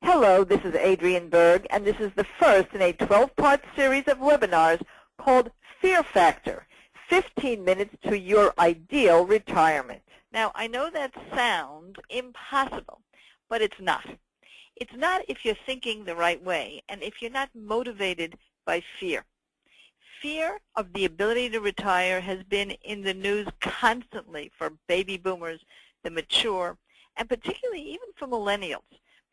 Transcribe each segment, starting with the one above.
Hello, this is Adrienne Berg, and this is the first in a 12-part series of webinars called Fear Factor, 15 minutes to your ideal retirement. Now, I know that sounds impossible, but it's not. It's not if you're thinking the right way and if you're not motivated by fear. Fear of the ability to retire has been in the news constantly for baby boomers, the mature, and particularly even for millennials.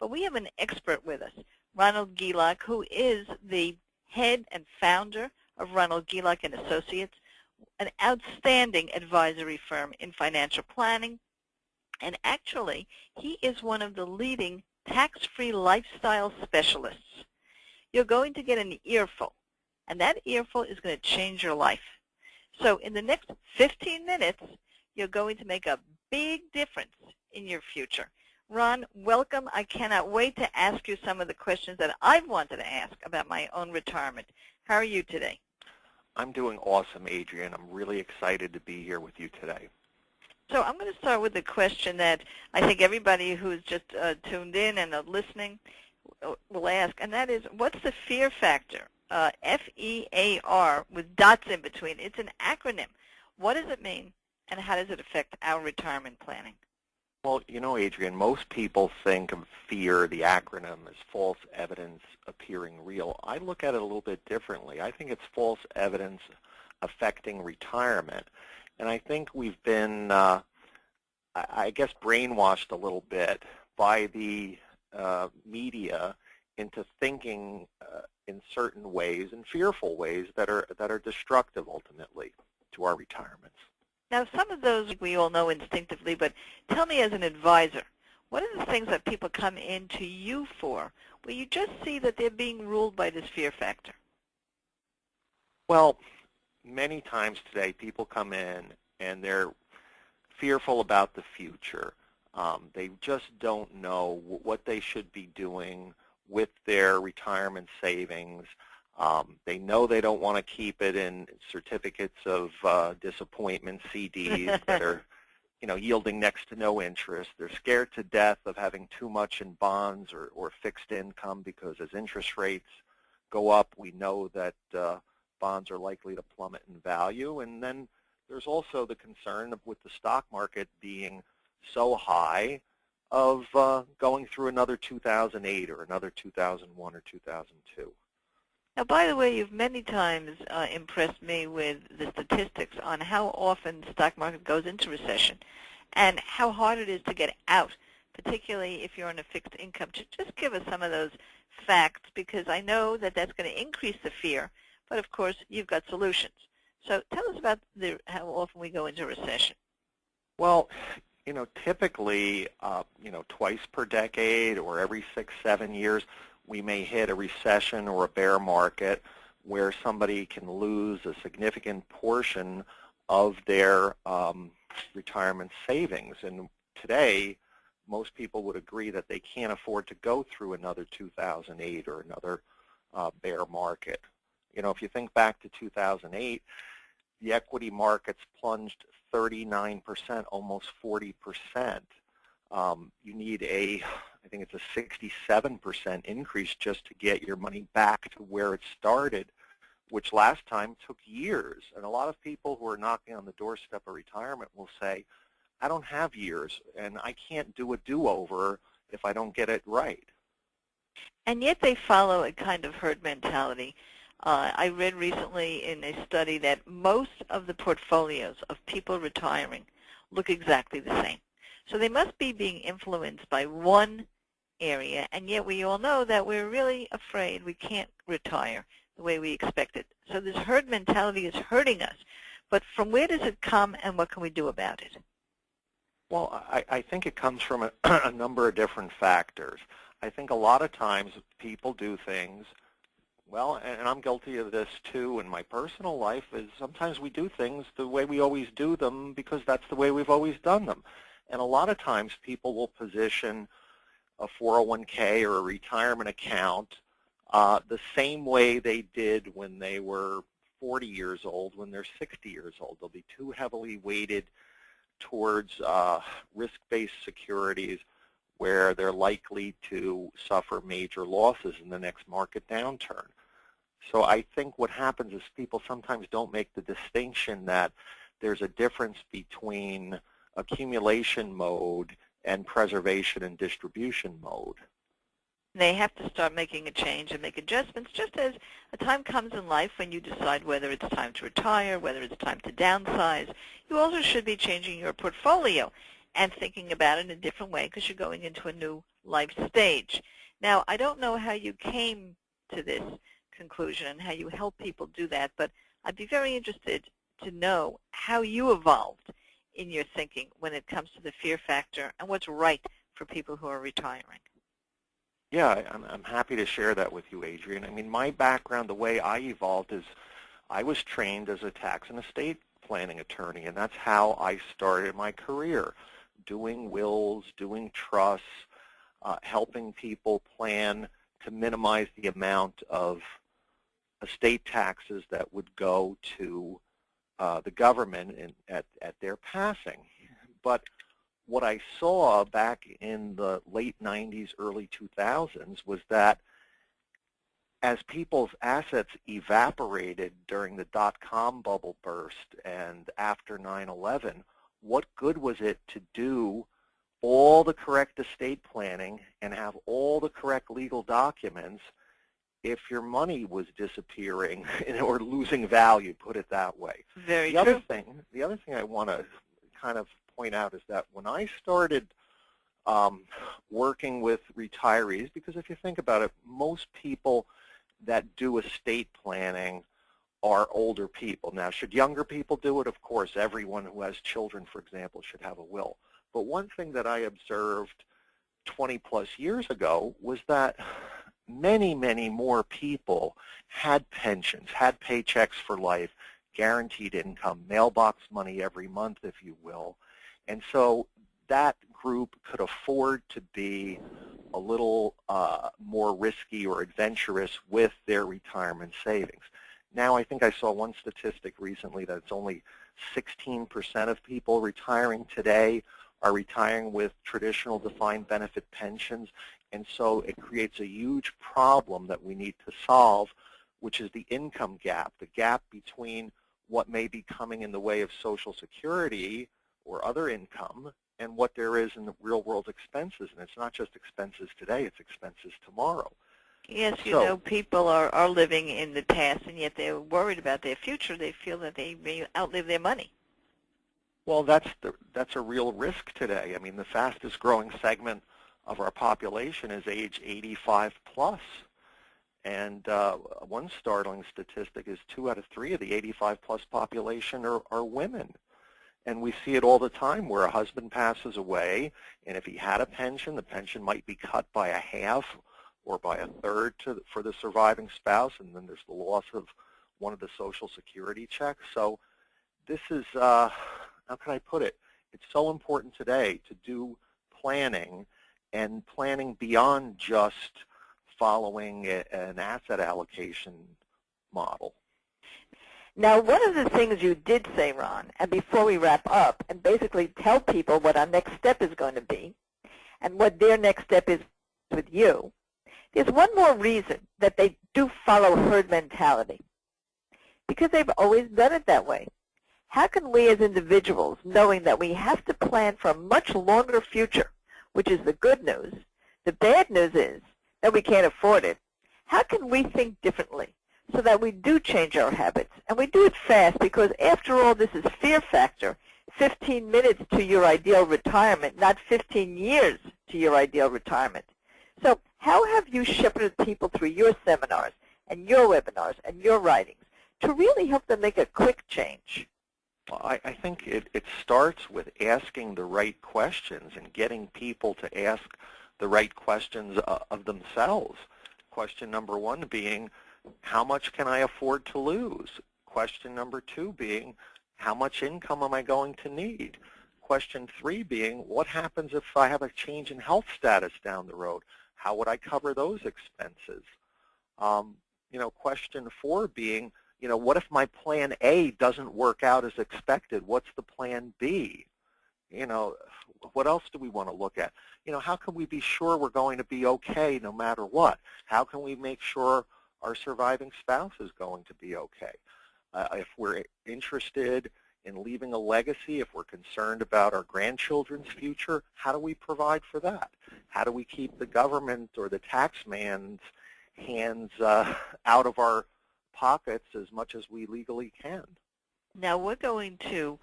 But we have an expert with us, Ronald Gielak, who is the head and founder of Ronald Gielak and Associates, an outstanding advisory firm in financial planning. And actually, he is one of the leading tax-free lifestyle specialists. You're going to get an earful, and that earful is going to change your life. So in the next 15 minutes, you're going to make a big difference in your future. Ron, welcome. I cannot wait to ask you some of the questions that I've wanted to ask about my own retirement. How are you today? I'm doing awesome, Adrienne. I'm really excited to be here with you today. So I'm going to start with the question that I think everybody who's just tuned in and listening will ask, and that is, what's the fear factor? F.E.A.R. with dots in between. It's an acronym. What does it mean, and how does it affect our retirement planning? Well, you know, Adrienne, most people think of FEAR, the acronym, as false evidence appearing real. I look at it a little bit differently. I think it's false evidence affecting retirement. And I think we've been, I guess, brainwashed a little bit by the media into thinking in certain ways, in fearful ways, that are destructive ultimately to our retirements. Now, some of those we all know instinctively, but tell me as an advisor, what are the things that people come into you for where you just see that they're being ruled by this fear factor? Well, many times today people come in and they're fearful about the future. They just don't know what they should be doing with their retirement savings. They know they don't want to keep it in certificates of disappointment, CDs, that are, yielding next to no interest. They're scared to death of having too much in bonds or fixed income, because as interest rates go up, we know that bonds are likely to plummet in value. And then there's also the concern with the stock market being so high of going through another 2008 or another 2001 or 2002. Now, by the way, you've many times impressed me with the statistics on how often the stock market goes into recession and how hard it is to get out, particularly if you're on a fixed income. Just give us some of those facts, because I know that that's going to increase the fear, but of course you've got solutions. So tell us about how often we go into recession. Well, typically, twice per decade or every 6-7 years, we may hit a recession or a bear market where somebody can lose a significant portion of their retirement savings. And today, most people would agree that they can't afford to go through another 2008 or another bear market. If you think back to 2008, the equity markets plunged 39%, almost 40%. You need I think it's a 67% increase just to get your money back to where it started, which last time took years. And a lot of people who are knocking on the doorstep of retirement will say, I don't have years, and I can't do a do-over if I don't get it right. And yet they follow a kind of herd mentality. I read recently in a study that most of the portfolios of people retiring look exactly the same. So they must be being influenced by one area, and yet we all know that we're really afraid we can't retire the way we expected. So this herd mentality is hurting us. But from where does it come, and what can we do about it? Well, I think it comes from a number of different factors. I think a lot of times people do things, well, and I'm guilty of this too in my personal life, is sometimes we do things the way we always do them because that's the way we've always done them. And a lot of times people will position a 401k or a retirement account the same way they did when they were 40 years old, when they're 60 years old. They'll be too heavily weighted towards risk-based securities, where they're likely to suffer major losses in the next market downturn. So I think what happens is people sometimes don't make the distinction that there's a difference between accumulation mode and preservation and distribution mode. They have to start making a change and make adjustments, just as a time comes in life when you decide whether it's time to retire, whether it's time to downsize. You also should be changing your portfolio and thinking about it in a different way because you're going into a new life stage. Now, I don't know how you came to this conclusion and how you help people do that, but I'd be very interested to know how you evolved in your thinking when it comes to the fear factor and what's right for people who are retiring. Yeah, I'm happy to share that with you, Adrienne. I mean, my background, the way I evolved is I was trained as a tax and estate planning attorney, and that's how I started my career, doing wills, doing trusts, helping people plan to minimize the amount of estate taxes that would go to the government at their passing. But what I saw back in the late 90s, early 2000s was that as people's assets evaporated during the dot-com bubble burst and after 9/11, what good was it to do all the correct estate planning and have all the correct legal documents if your money was disappearing or losing value, put it that way. Very true. The other thing I want to kind of point out is that when I started working with retirees, because if you think about it, most people that do estate planning are older people. Now, should younger people do it? Of course, everyone who has children, for example, should have a will. But one thing that I observed 20-plus years ago was that many, many more people had pensions, had paychecks for life, guaranteed income, mailbox money every month, if you will. And so that group could afford to be a little more risky or adventurous with their retirement savings. Now, I think I saw one statistic recently that it's only 16% of people retiring today are retiring with traditional defined benefit pensions, and so it creates a huge problem that we need to solve, which is the income gap, the gap between what may be coming in the way of Social Security or other income and what there is in the real-world expenses. And it's not just expenses today, it's expenses tomorrow. Yes, you know, people are living in the past, and yet they're worried about their future. They feel that they may outlive their money. Well, that's a real risk today. I mean, the fastest growing segment of our population is age 85 plus. And one startling statistic is 2 out of 3 of the 85 plus population are women. And we see it all the time where a husband passes away, and if he had a pension, the pension might be cut by a half or by a third for the surviving spouse, and then there's the loss of one of the Social Security checks. So this is, how can I put it? It's so important today to do planning, and planning beyond just following an asset allocation model. Now, one of the things you did say, Ron, and before we wrap up, and basically tell people what our next step is going to be and what their next step is with you, there's one more reason that they do follow herd mentality, because they've always done it that way. How can we as individuals, knowing that we have to plan for a much longer future, which is the good news, the bad news is that we can't afford it, how can we think differently so that we do change our habits, and we do it fast, because after all, this is fear factor, 15 minutes to your ideal retirement, not 15 years to your ideal retirement. So how have you shepherded people through your seminars and your webinars and your writings to really help them make a quick change? Well, I think it starts with asking the right questions and getting people to ask the right questions of themselves. Question number 1 being, how much can I afford to lose? Question number 2 being, how much income am I going to need? Question 3 being, what happens if I have a change in health status down the road? How would I cover those expenses? Question 4 being, what if my plan A doesn't work out as expected? What's the plan B? what else do we want to look at? How can we be sure we're going to be okay no matter what? How can we make sure our surviving spouse is going to be okay? If we're interested in leaving a legacy, if we're concerned about our grandchildren's future, how do we provide for that? How do we keep the government or the tax man's hands out of our pockets as much as we legally can? Now we're going to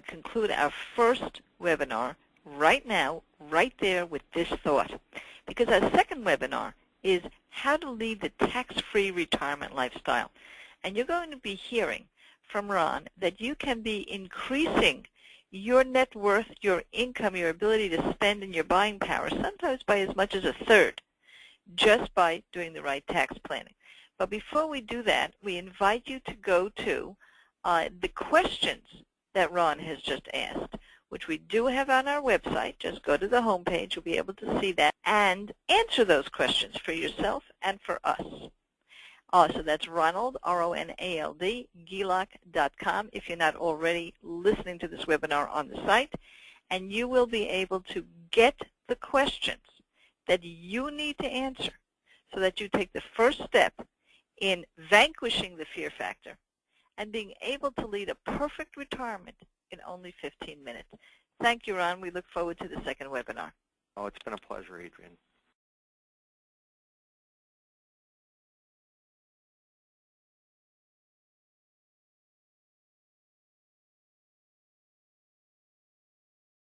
conclude our first webinar right now, right there with this thought. Because our second webinar is how to lead the tax-free retirement lifestyle. And you're going to be hearing from Ron that you can be increasing your net worth, your income, your ability to spend, and your buying power, sometimes by as much as a third, just by doing the right tax planning. But before we do that, we invite you to go to the questions that Ron has just asked, which we do have on our website. Just go to the home page. You'll be able to see that and answer those questions for yourself and for us. So that's Ronald, R-O-N-A-L-D, Gielach.com, if you're not already listening to this webinar on the site. And you will be able to get the questions that you need to answer so that you take the first step in vanquishing the fear factor and being able to lead a perfect retirement in only 15 minutes. Thank you, Ron. We look forward to the second webinar. Oh, it's been a pleasure, Adrienne.